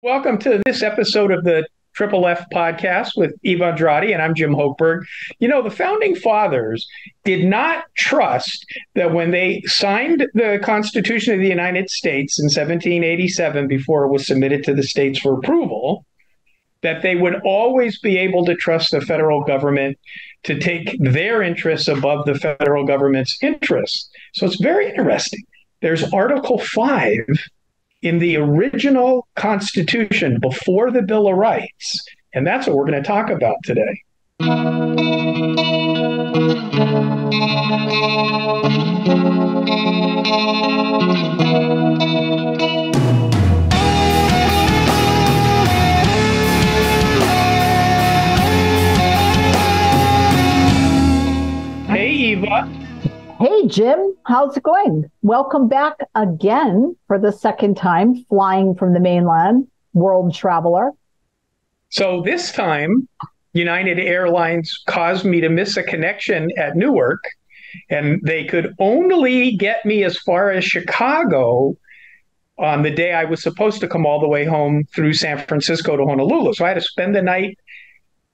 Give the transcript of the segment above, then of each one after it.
Welcome to this episode of the FFF Podcast with Eva Andrade, and I'm Jim Hochberg. You know, the Founding Fathers did not trust that when they signed the Constitution of the United States in 1787, before it was submitted to the states for approval, that they would always be able to trust the federal government to take their interests above the federal government's interests. So it's very interesting. There's Article 5 in the original Constitution before the Bill of Rights. And that's what we're going to talk about today. Hey, Eva. Hey, Jim, how's it going? Welcome back again for the second time, flying from the mainland, world traveler. So this time, United Airlines caused me to miss a connection at Newark, and they could only get me as far as Chicago on the day I was supposed to come all the way home through San Francisco to Honolulu. So I had to spend the night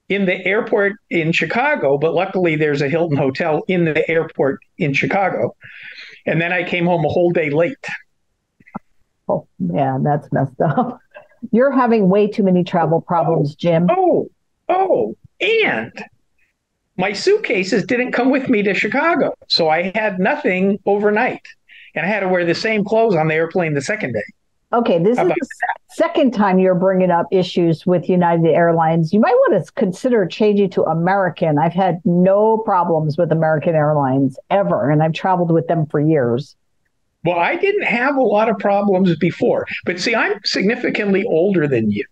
in the airport in Chicago, but luckily there's a Hilton hotel in the airport in Chicago. And then I came home a whole day late. Oh, yeah, that's messed up. You're having way too many travel problems, Jim. And my suitcases didn't come with me to Chicago. So I had nothing overnight. And I had to wear the same clothes on the airplane the second day. Okay, this is the second time you're bringing up issues with United Airlines. You might want to consider changing to American. I've had no problems with American Airlines ever, and I've traveled with them for years. Well, I didn't have a lot of problems before. But see, I'm significantly older than you.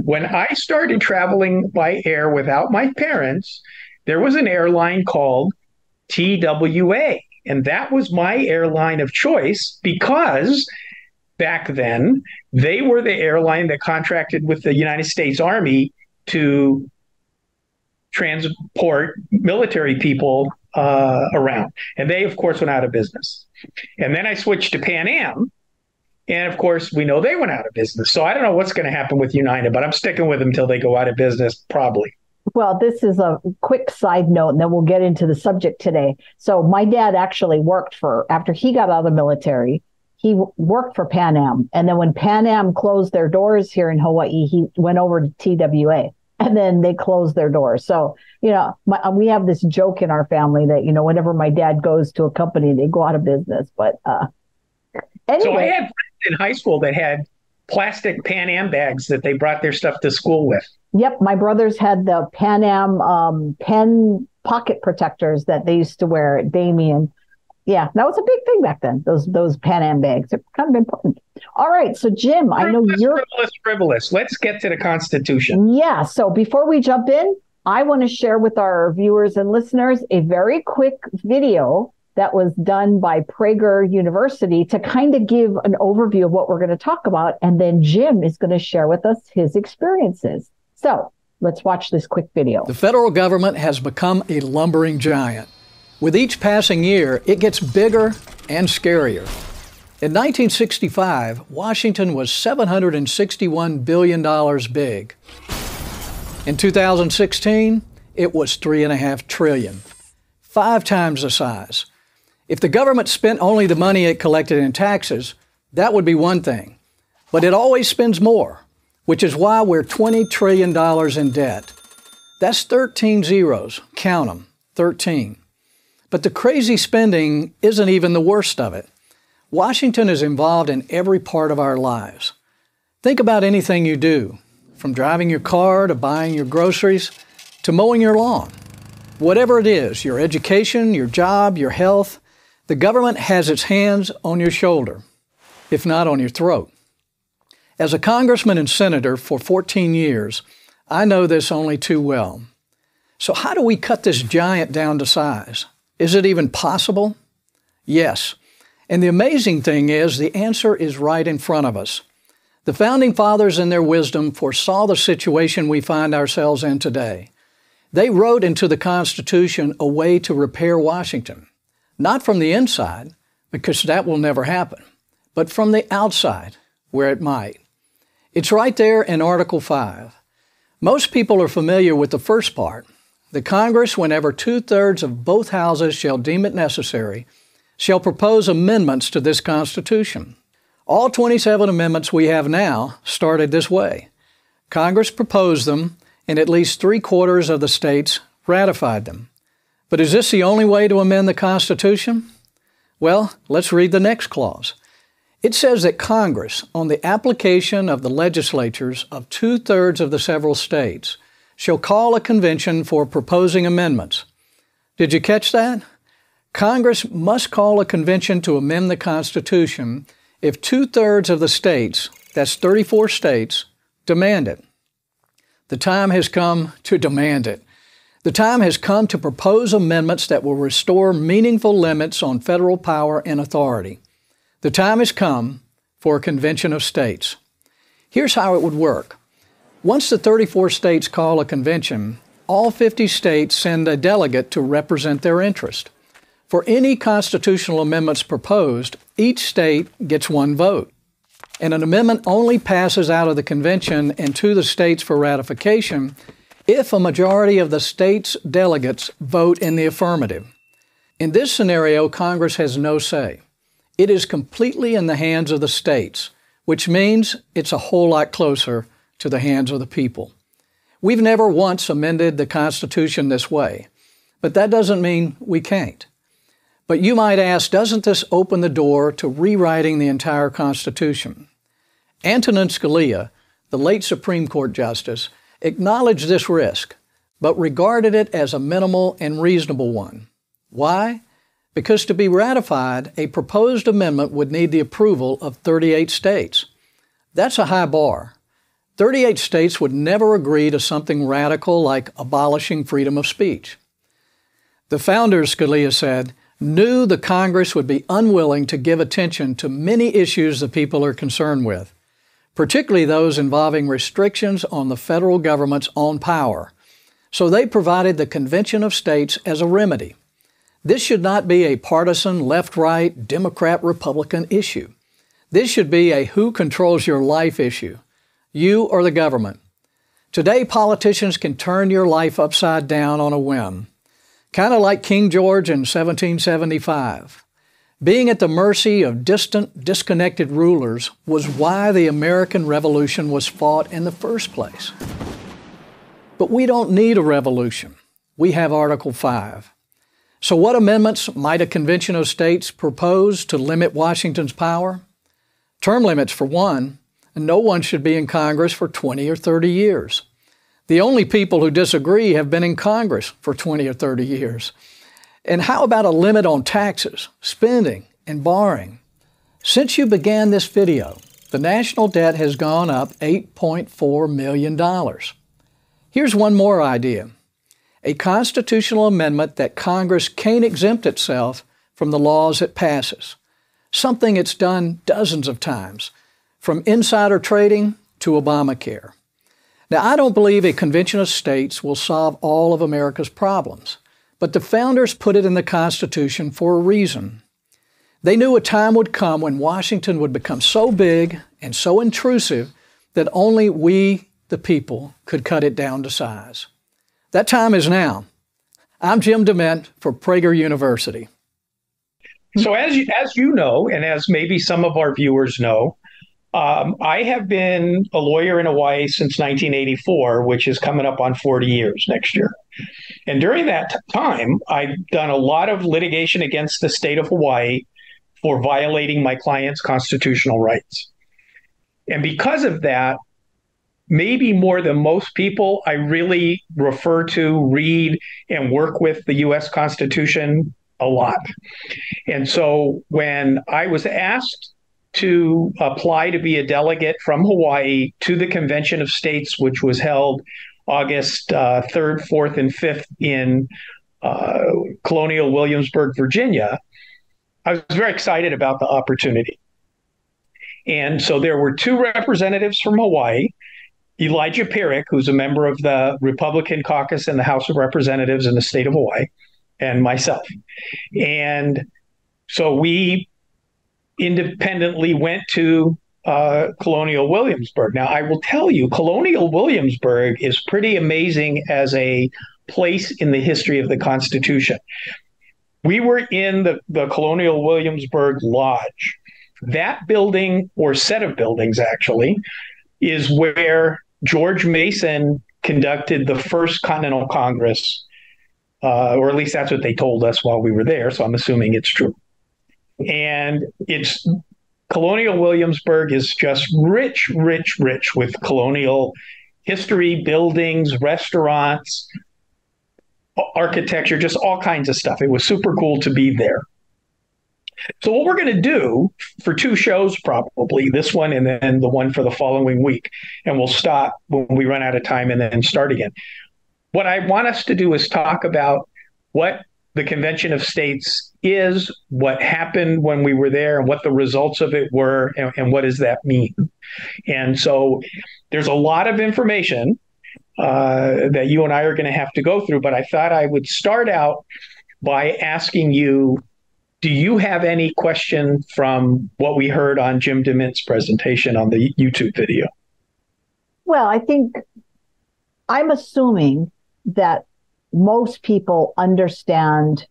When I started traveling by air without my parents, there was an airline called TWA, and that was my airline of choice because back then, they were the airline that contracted with the United States Army to transport military people around. And they, of course, went out of business. And then I switched to Pan Am. And, of course, we know they went out of business. So I don't know what's going to happen with United, but I'm sticking with them until they go out of business, probably. Well, this is a quick side note, and then we'll get into the subject today. So my dad actually worked after he got out of the military, he worked for Pan Am. And then when Pan Am closed their doors here in Hawaii, he went over to TWA and then they closed their doors. So, you know, we have this joke in our family that, you know, whenever my dad goes to a company, they go out of business. But anyway. So I had friends in high school that had plastic Pan Am bags that they brought their stuff to school with. Yep. My brothers had the Pan Am pen pocket protectors that they used to wear at Damien. Yeah, that was a big thing back then, those Pan Am bags. They're kind of important. All right, so Jim, I know you're... Frivolous. Let's get to the Constitution. Yeah, so before we jump in, I want to share with our viewers and listeners a very quick video that was done by Prager University to kind of give an overview of what we're going to talk about, and then Jim is going to share with us his experiences. So let's watch this quick video. The federal government has become a lumbering giant. With each passing year, it gets bigger and scarier. In 1965, Washington was $761 billion big. In 2016, it was $3.5 trillion, 5 times the size. If the government spent only the money it collected in taxes, that would be one thing. But it always spends more, which is why we're $20 trillion in debt. That's 13 zeros. Count them, 13. But the crazy spending isn't even the worst of it. Washington is involved in every part of our lives. Think about anything you do, from driving your car to buying your groceries to mowing your lawn. Whatever it is, your education, your job, your health, the government has its hands on your shoulder, if not on your throat. As a congressman and senator for 14 years, I know this only too well. So how do we cut this giant down to size? Is it even possible? Yes. And the amazing thing is, the answer is right in front of us. The Founding Fathers, in their wisdom, foresaw the situation we find ourselves in today. They wrote into the Constitution a way to repair Washington, not from the inside, because that will never happen, but from the outside, where it might. It's right there in Article 5. Most people are familiar with the first part. The Congress, whenever 2/3 of both houses shall deem it necessary, shall propose amendments to this Constitution. All 27 amendments we have now started this way. Congress proposed them, and at least 3/4 of the states ratified them. But is this the only way to amend the Constitution? Well, let's read the next clause. It says that Congress, on the application of the legislatures of 2/3 of the several states, shall call a convention for proposing amendments. Did you catch that? Congress must call a convention to amend the Constitution if 2/3 of the states, that's 34 states, demand it. The time has come to demand it. The time has come to propose amendments that will restore meaningful limits on federal power and authority. The time has come for a convention of states. Here's how it would work. Once the 34 states call a convention, all 50 states send a delegate to represent their interest. For any constitutional amendments proposed, each state gets one vote. And an amendment only passes out of the convention and to the states for ratification if a majority of the state's delegates vote in the affirmative. In this scenario, Congress has no say. It is completely in the hands of the states, which means it's a whole lot closer to the hands of the people. We've never once amended the Constitution this way, but that doesn't mean we can't. But you might ask, doesn't this open the door to rewriting the entire Constitution? Antonin Scalia, the late Supreme Court Justice, acknowledged this risk, but regarded it as a minimal and reasonable one. Why? Because to be ratified, a proposed amendment would need the approval of 38 states. That's a high bar. 38 states would never agree to something radical like abolishing freedom of speech. The founders, Scalia said, knew the Congress would be unwilling to give attention to many issues the people are concerned with, particularly those involving restrictions on the federal government's own power. So they provided the Convention of States as a remedy. This should not be a partisan left-right, Democrat-Republican issue. This should be a who controls your life issue, you or the government. Today, politicians can turn your life upside down on a whim, kind of like King George in 1775. Being at the mercy of distant, disconnected rulers was why the American Revolution was fought in the first place. But we don't need a revolution. We have Article 5. So what amendments might a convention of states propose to limit Washington's power? Term limits, for one, and no one should be in Congress for 20 or 30 years. The only people who disagree have been in Congress for 20 or 30 years. And how about a limit on taxes, spending, and borrowing? Since you began this video, the national debt has gone up $8.4 million. Here's one more idea. A constitutional amendment that Congress can't exempt itself from the laws it passes. Something it's done dozens of times, from insider trading to Obamacare. Now, I don't believe a convention of states will solve all of America's problems, but the founders put it in the Constitution for a reason. They knew a time would come when Washington would become so big and so intrusive that only we, the people, could cut it down to size. That time is now. I'm Jim DeMint for Prager University. So as you know, and as maybe some of our viewers know, I have been a lawyer in Hawaii since 1984, which is coming up on 40 years next year. And during that time, I've done a lot of litigation against the state of Hawaii for violating my client's constitutional rights. And because of that, maybe more than most people, I really refer to, read, and work with the U.S. Constitution a lot. And so when I was asked to apply to be a delegate from Hawaii to the Convention of States, which was held August 3rd, 4th, and 5th in colonial Williamsburg, Virginia, I was very excited about the opportunity. And so there were two representatives from Hawaii, Elijah Pirik, who's a member of the Republican caucus in the House of Representatives in the state of Hawaii, and myself. And so we independently went to Colonial Williamsburg. Now, I will tell you, Colonial Williamsburg is pretty amazing as a place in the history of the Constitution. We were in the Colonial Williamsburg Lodge. That building, or set of buildings actually, is where George Mason conducted the first Continental Congress, or at least that's what they told us while we were there, so I'm assuming it's true. And Colonial Williamsburg is just rich, rich, rich with colonial history, buildings, restaurants, architecture, just all kinds of stuff. It was super cool to be there. So what we're going to do for 2 shows, probably this one and then the one for the following week, and we'll stop when we run out of time and then start again. What I want us to do is talk about what the Convention of States is, what happened when we were there, and what the results of it were, and what does that mean. And so there's a lot of information that you and I are going to have to go through, but I thought I would start out by asking you, do you have any question from what we heard on Jim DeMint's presentation on the YouTube video? Well, I think I'm assuming that most people understand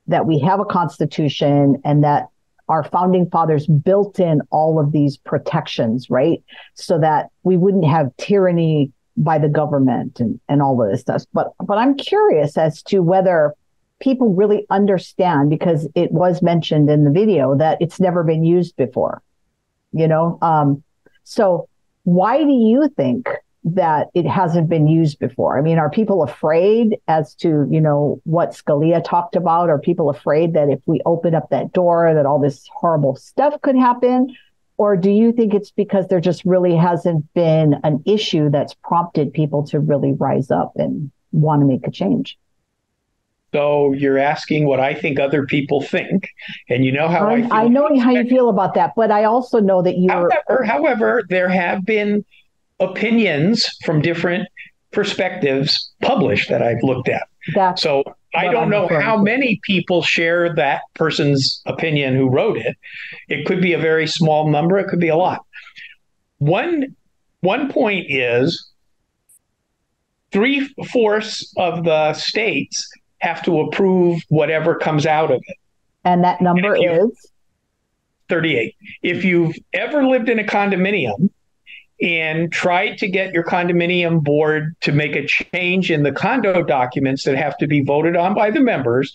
that we have a constitution and that our founding fathers built in all of these protections, right? So that we wouldn't have tyranny by the government and all of this stuff. But I'm curious as to whether people really understand, because it was mentioned in the video that it's never been used before, so why do you think that it hasn't been used before? I mean, are people afraid as to, what Scalia talked about? Are people afraid that if we open up that door, that all this horrible stuff could happen? Or do you think it's because there just really hasn't been an issue that's prompted people to really rise up and want to make a change? So you're asking what I think other people think, and you know how I feel. I know how you feel about that, but I also know that However, there have been opinions from different perspectives published that I've looked at. So I don't know how many people share that person's opinion who wrote it. It could be a very small number. It could be a lot. One point is 3/4 of the states have to approve whatever comes out of it. And that number is? 38. If you've ever lived in a condominium and tried to get your condominium board to make a change in the condo documents that have to be voted on by the members,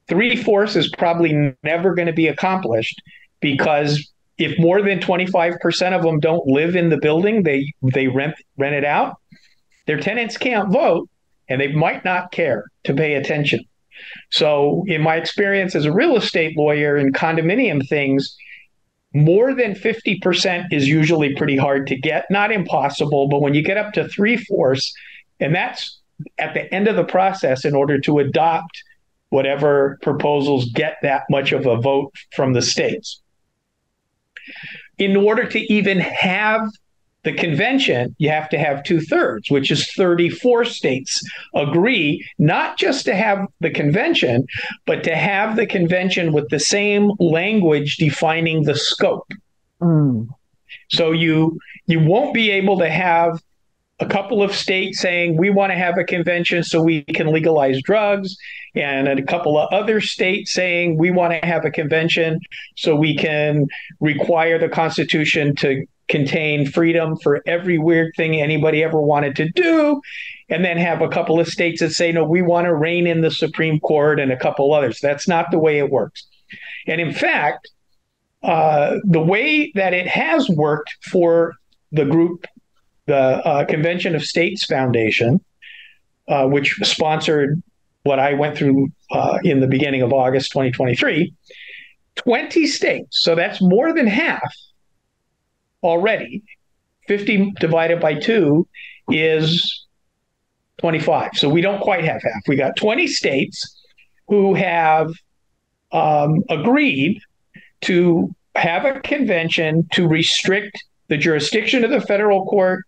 3/4 is probably never going to be accomplished, because if more than 25% of them don't live in the building, they rent it out, their tenants can't vote, and they might not care to pay attention. So in my experience as a real estate lawyer in condominium things, more than 50% is usually pretty hard to get. Not impossible, but when you get up to 3/4, and that's at the end of the process in order to adopt whatever proposals get that much of a vote from the states. In order to even have the convention, you have to have 2/3, which is 34 states agree, not just to have the convention, but to have the convention with the same language defining the scope. So you won't be able to have a couple of states saying we want to have a convention so we can legalize drugs, and a couple of other states saying we want to have a convention so we can require the Constitution to contain freedom for every weird thing anybody ever wanted to do, and then have a couple of states that say, no, we want to rein in the Supreme Court, and a couple others. That's not the way it works. And in fact, the way that it has worked for the group, the Convention of States Foundation, which sponsored what I went through in the beginning of August 2023, 20 states, so that's more than half already. 50 divided by 2 is 25. So we don't quite have half. We got 20 states who have agreed to have a convention to restrict the jurisdiction of the federal court,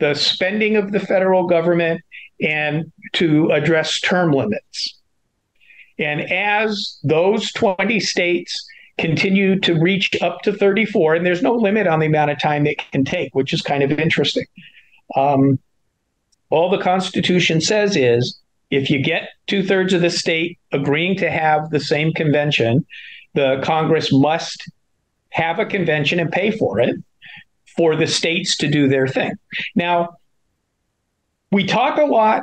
the spending of the federal government, and to address term limits. And as those 20 states continue to reach up to 34, and there's no limit on the amount of time it can take, which is kind of interesting. All the Constitution says is if you get 2/3 of the state agreeing to have the same convention, the Congress must have a convention and pay for it for the states to do their thing. Now, we talk a lot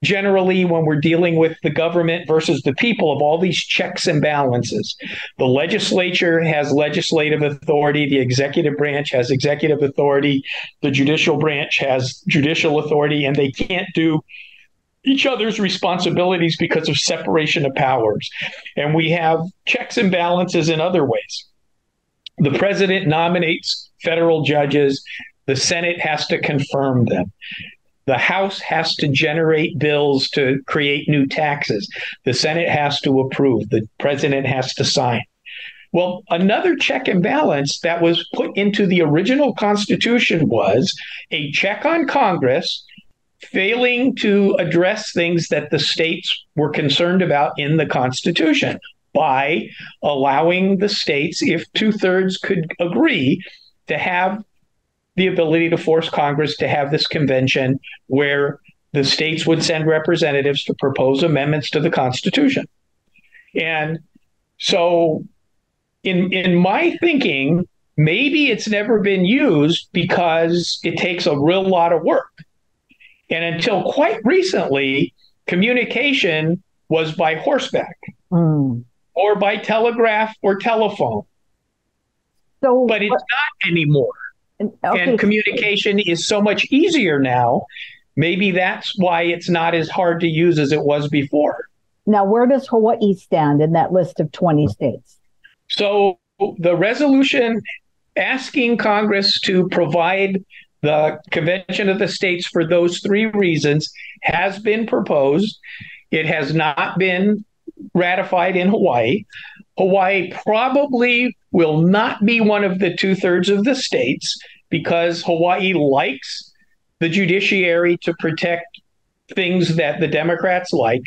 generally when we're dealing with the government versus the people of all these checks and balances. The legislature has legislative authority, the executive branch has executive authority, the judicial branch has judicial authority, and they can't do each other's responsibilities because of separation of powers. And we have checks and balances in other ways. The president nominates federal judges. The Senate has to confirm them. The House has to generate bills to create new taxes. The Senate has to approve. The president has to sign. Well, another check and balance that was put into the original Constitution was a check on Congress failing to address things that the states were concerned about in the Constitution by allowing the states, if 2/3 could agree, to have the ability to force Congress to have this convention where the states would send representatives to propose amendments to the Constitution. And so in my thinking, maybe it's never been used because it takes a real lot of work. And until quite recently, communication was by horseback or by telegraph or telephone. But it's not anymore. Okay. And communication is so much easier now. Maybe that's why it's not as hard to use as it was before. Now, where does Hawaii stand in that list of 20 states? So the resolution asking Congress to provide the Convention of the States for those three reasons has been proposed. It has not been ratified in Hawaii. Hawaii probably will not be one of the 2/3 of the states because Hawaii likes the judiciary to protect things that the Democrats like.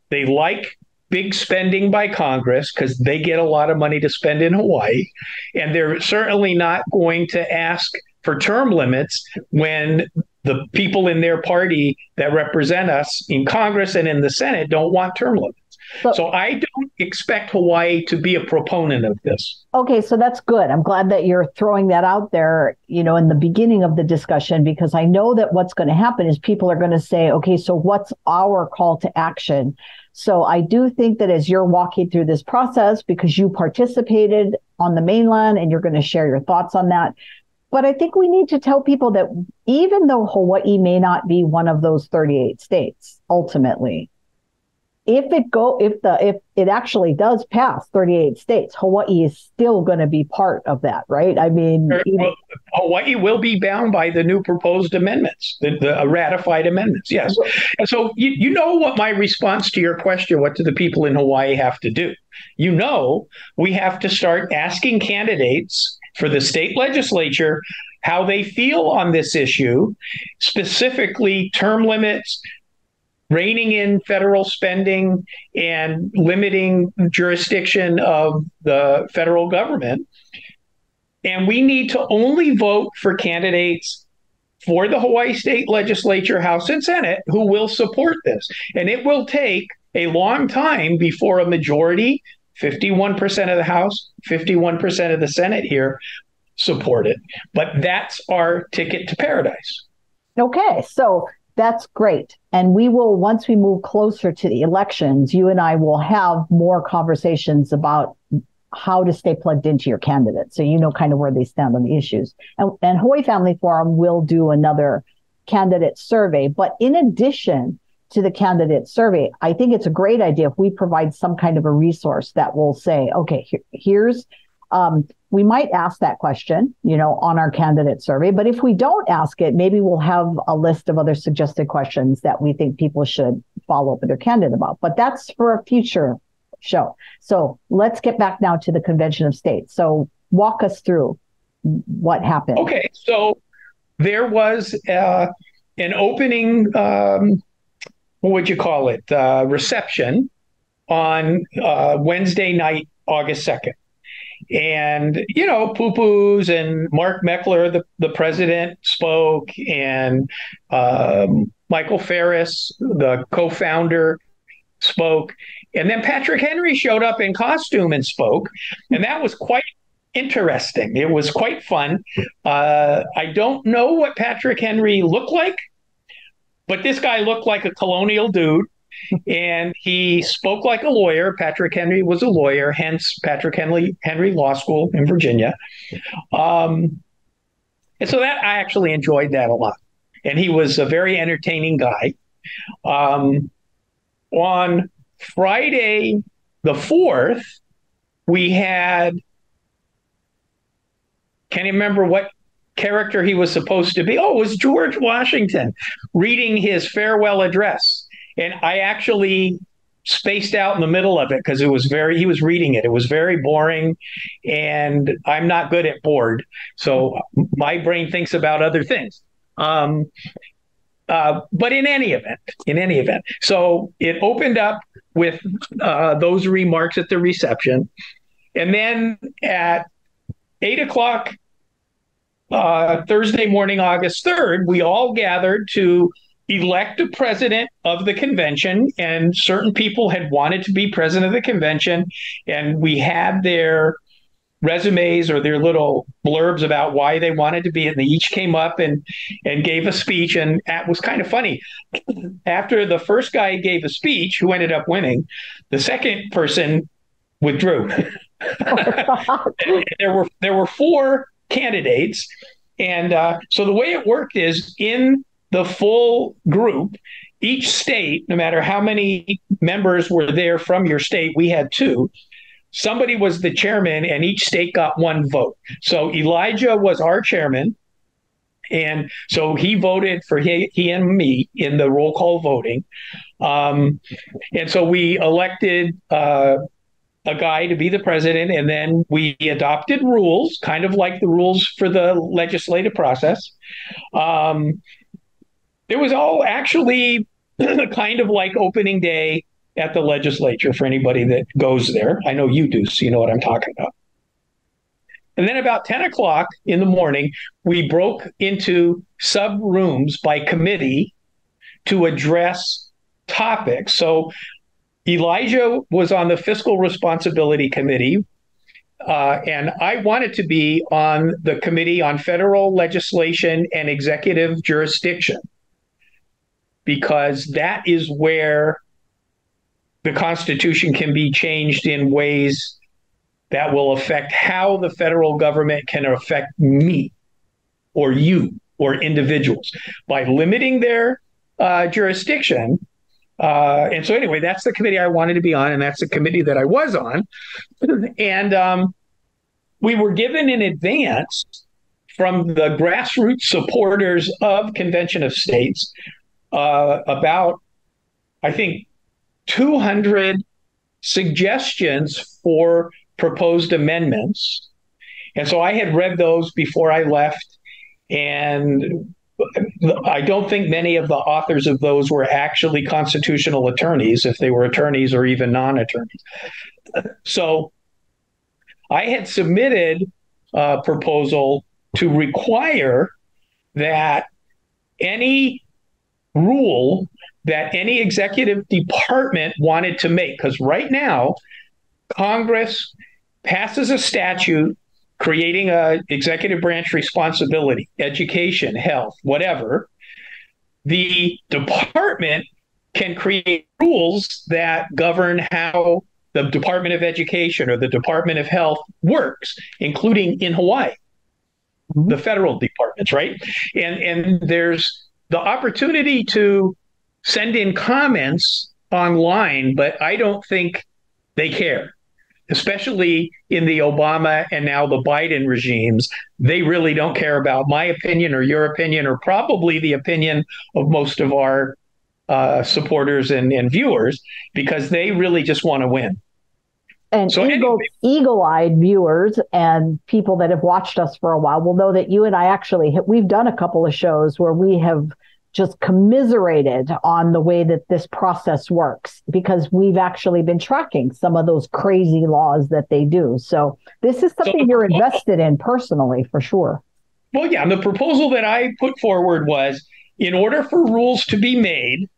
They like big spending by Congress because they get a lot of money to spend in Hawaii. And they're certainly not going to ask for term limits when the people in their party that represent us in Congress and in the Senate don't want term limits. So I don't expect Hawaii to be a proponent of this. Okay, so that's good. I'm glad that you're throwing that out there, in the beginning of the discussion, because I know that what's going to happen is people are going to say, okay, so what's our call to action? So I do think that as you're walking through this process, because you participated on the mainland and you're going to share your thoughts on that. But I think we need to tell people that even though Hawaii may not be one of those 38 states, ultimately, if it actually does pass 38 states, Hawaii is still going to be part of that, right? I mean, Hawaii will be bound by the new proposed amendments, the ratified amendments. Yes. And so you know what my response to your question, what do the people in Hawaii have to do? We have to start asking candidates for the state legislature how they feel on this issue, specifically term limits, reining in federal spending, and limiting jurisdiction of the federal government. And we need to only vote for candidates for the Hawaii State Legislature, House and Senate, who will support this. And it will take a long time before a majority, 51% of the House, 51% of the Senate here, support it. But that's our ticket to paradise. Okay, so that's great. And we will, once we move closer to the elections, you and I will have more conversations about how to stay plugged into your candidate. So you know kind of where they stand on the issues. And Hawaii Family Forum will do another candidate survey. But in addition to the candidate survey, I think it's a great idea if we provide some kind of a resource that will say, okay, here's we might ask that question, on our candidate survey. But if we don't ask it, maybe we'll have a list of other suggested questions that we think people should follow up with their candidate about. But that's for a future show. So let's get back now to the Convention of States. So walk us through what happened. Okay. So there was an opening, what would you call it, reception on Wednesday night, August 2nd. And, poo-poos, and Mark Meckler, the president, spoke, and Michael Ferris, the co-founder, spoke. And then Patrick Henry showed up in costume and spoke. And that was quite interesting. It was quite fun. I don't know what Patrick Henry looked like, but this guy looked like a colonial dude. And he spoke like a lawyer. Patrick Henry was a lawyer, hence Patrick Henry Law School in Virginia. And so that I actually enjoyed that a lot. And he was a very entertaining guy. On Friday the 4th, we had, can't even remember what character he was supposed to be. Oh, it was George Washington reading his farewell address. And I actually spaced out in the middle of it because he was reading it. It was very boring, and I'm not good at bored. So my brain thinks about other things. But in any event, so it opened up with those remarks at the reception. And then at 8:00 Thursday morning, August 3rd, we all gathered to elect a president of the convention, and certain people had wanted to be president of the convention, and we had their resumes or their little blurbs about why they wanted to be, and they each came up and gave a speech. And it was kind of funny. After the first guy gave a speech, who ended up winning, the second person withdrew. There were 4 candidates, and so the way it worked is, in the full group, each state, no matter how many members were there from your state, we had 2. Somebody was the chairman, and each state got 1 vote. So Elijah was our chairman, and so he voted for he and me in the roll call voting. And so we elected a guy to be the president, and then we adopted rules, kind of like the rules for the legislative process. It was all actually kind of like opening day at the legislature for anybody that goes there. I know you do, so you know what I'm talking about. And then about 10 o'clock in the morning, we broke into sub rooms by committee to address topics. So Elijah was on the Fiscal Responsibility Committee, and I wanted to be on the Committee on Federal Legislation and Executive Jurisdiction, because that is where the Constitution can be changed in ways that will affect how the federal government can affect me or you or individuals by limiting their jurisdiction. And so anyway, that's the committee I wanted to be on, and that's the committee that I was on. And we were given in advance from the grassroots supporters of Convention of States about, I think, 200 suggestions for proposed amendments. And so I had read those before I left, and I don't think many of the authors of those were actually constitutional attorneys, if they were attorneys or even non-attorneys. So I had submitted a proposal to require that any rule that any executive department wanted to make, because right now Congress passes a statute creating a executive branch responsibility, education, health, whatever. The department can create rules that govern how the Department of Education or the Department of Health works, including in Hawaii, the federal departments, right? And there's the opportunity to send in comments online, but I don't think they care, especially in the Obama and now the Biden regimes. They really don't care about my opinion or your opinion, or probably the opinion of most of our supporters and viewers, because they really just want to win. And so eagle-eyed viewers and people that have watched us for a while will know that you and I we've done a couple of shows where we have just commiserated on the way that this process works, because we've actually been tracking some of those crazy laws that they do. So this is something you're invested in personally, for sure. Well, yeah, and the proposal that I put forward was, in order for rules to be made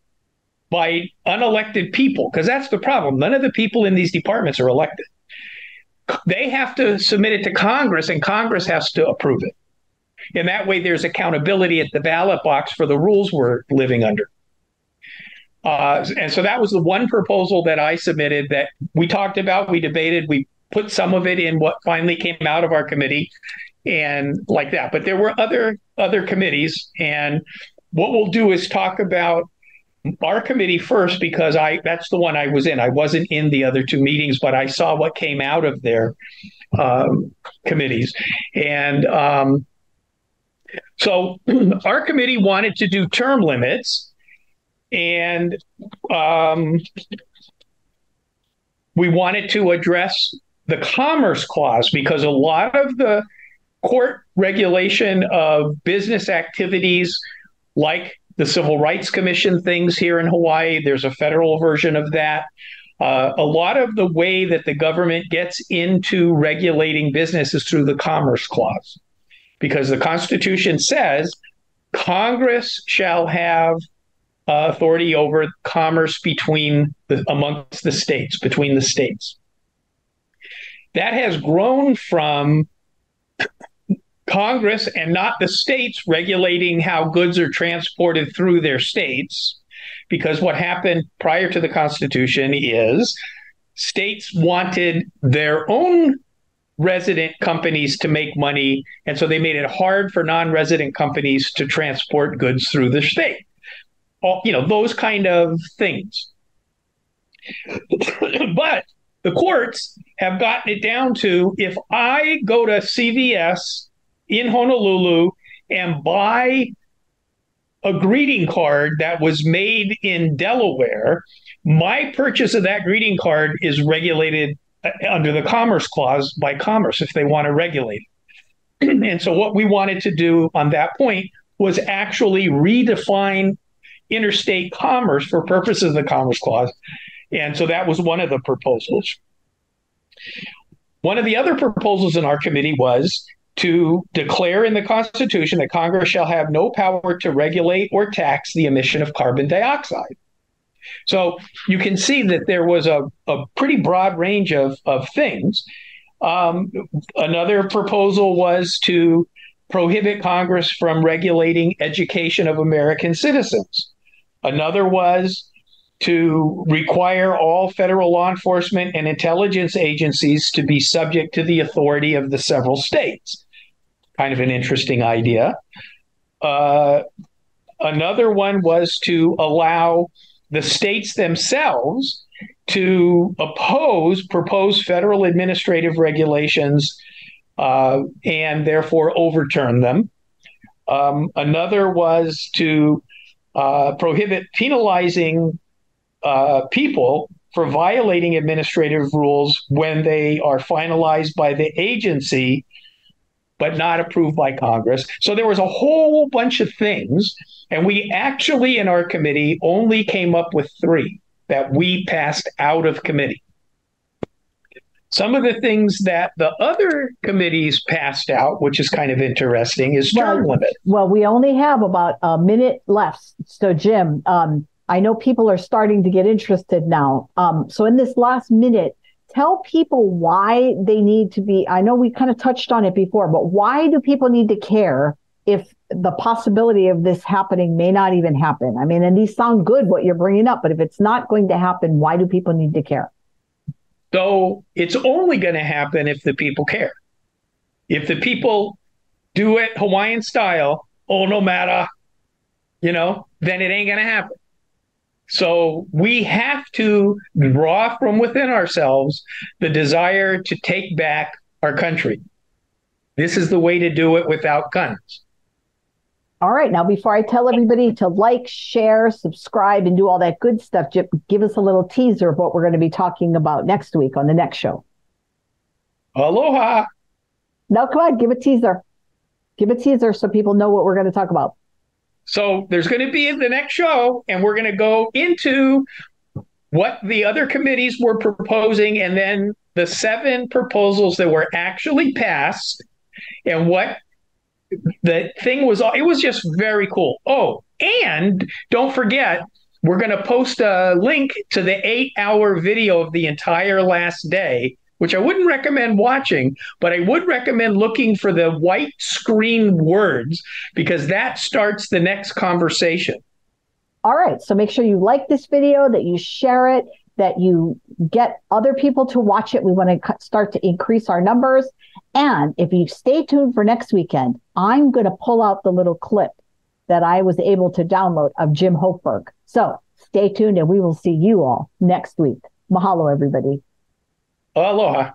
by unelected people, because that's the problem. None of the people in these departments are elected. They have to submit it to Congress, and Congress has to approve it. And that way there's accountability at the ballot box for the rules we're living under. And so that was the one proposal that I submitted that we talked about, we debated, we put some of it in what finally came out of our committee and like that. But there were other committees, and what we'll do is talk about our committee first, because that's the one I was in. I wasn't in the other two meetings, but I saw what came out of their committees. And so our committee wanted to do term limits, and we wanted to address the Commerce Clause, because a lot of the court regulation of business activities, like the Civil Rights Commission things here in Hawaii, there's a federal version of that. A lot of the way that the government gets into regulating business is through the Commerce Clause, because the Constitution says Congress shall have authority over commerce amongst the states, between the states. That has grown from Congress and not the states regulating how goods are transported through their states, because what happened prior to the Constitution is states wanted their own resident companies to make money, and so they made it hard for non-resident companies to transport goods through the state. Those kind of things. But the courts have gotten it down to, if I go to CVS in Honolulu and buy a greeting card that was made in Delaware, my purchase of that greeting card is regulated under the Commerce Clause by Commerce if they want to regulate it. And so what we wanted to do on that point was actually redefine interstate commerce for purposes of the Commerce Clause. And so that was one of the proposals. One of the other proposals in our committee was to declare in the Constitution that Congress shall have no power to regulate or tax the emission of carbon dioxide. So you can see that there was a pretty broad range of things. Another proposal was to prohibit Congress from regulating education of American citizens. Another was to require all federal law enforcement and intelligence agencies to be subject to the authority of the several states. Kind of an interesting idea. Another one was to allow the states themselves to oppose proposed federal administrative regulations and therefore overturn them. Another was to prohibit penalizing people for violating administrative rules when they are finalized by the agency but not approved by Congress. So there was a whole bunch of things, and we actually in our committee only came up with 3 that we passed out of committee. Some of the things that the other committees passed out, which is kind of interesting, is term limit. Well, we only have about a minute left. So, Jim, I know people are starting to get interested now. So in this last minute, tell people why they need to be, I know we kind of touched on it before, but why do people need to care if the possibility of this happening may not even happen? I mean, and these sound good, what you're bringing up, but if it's not going to happen, why do people need to care? So it's only going to happen if the people care. If the people do it Hawaiian style, no matter, then it ain't going to happen. So we have to draw from within ourselves the desire to take back our country. This is the way to do it without guns. All right. Now, before I tell everybody to like, share, subscribe, and do all that good stuff, Jim, give us a little teaser of what we're going to be talking about next week on the next show. Aloha. No, come on, give a teaser. Give a teaser so people know what we're going to talk about. So there's going to be the next show, and we're going to go into what the other committees were proposing, and then the 7 proposals that were actually passed, and what the thing was. It was just very cool. Oh, and don't forget, we're going to post a link to the 8-hour video of the entire last day, which I wouldn't recommend watching, but I would recommend looking for the white screen words, because that starts the next conversation. All right. So make sure you like this video, that you share it, that you get other people to watch it. We want to start to increase our numbers. And if you stay tuned for next weekend, I'm going to pull out the little clip that I was able to download of Jim Hochberg. So stay tuned, and we will see you all next week. Mahalo, everybody. Aloha.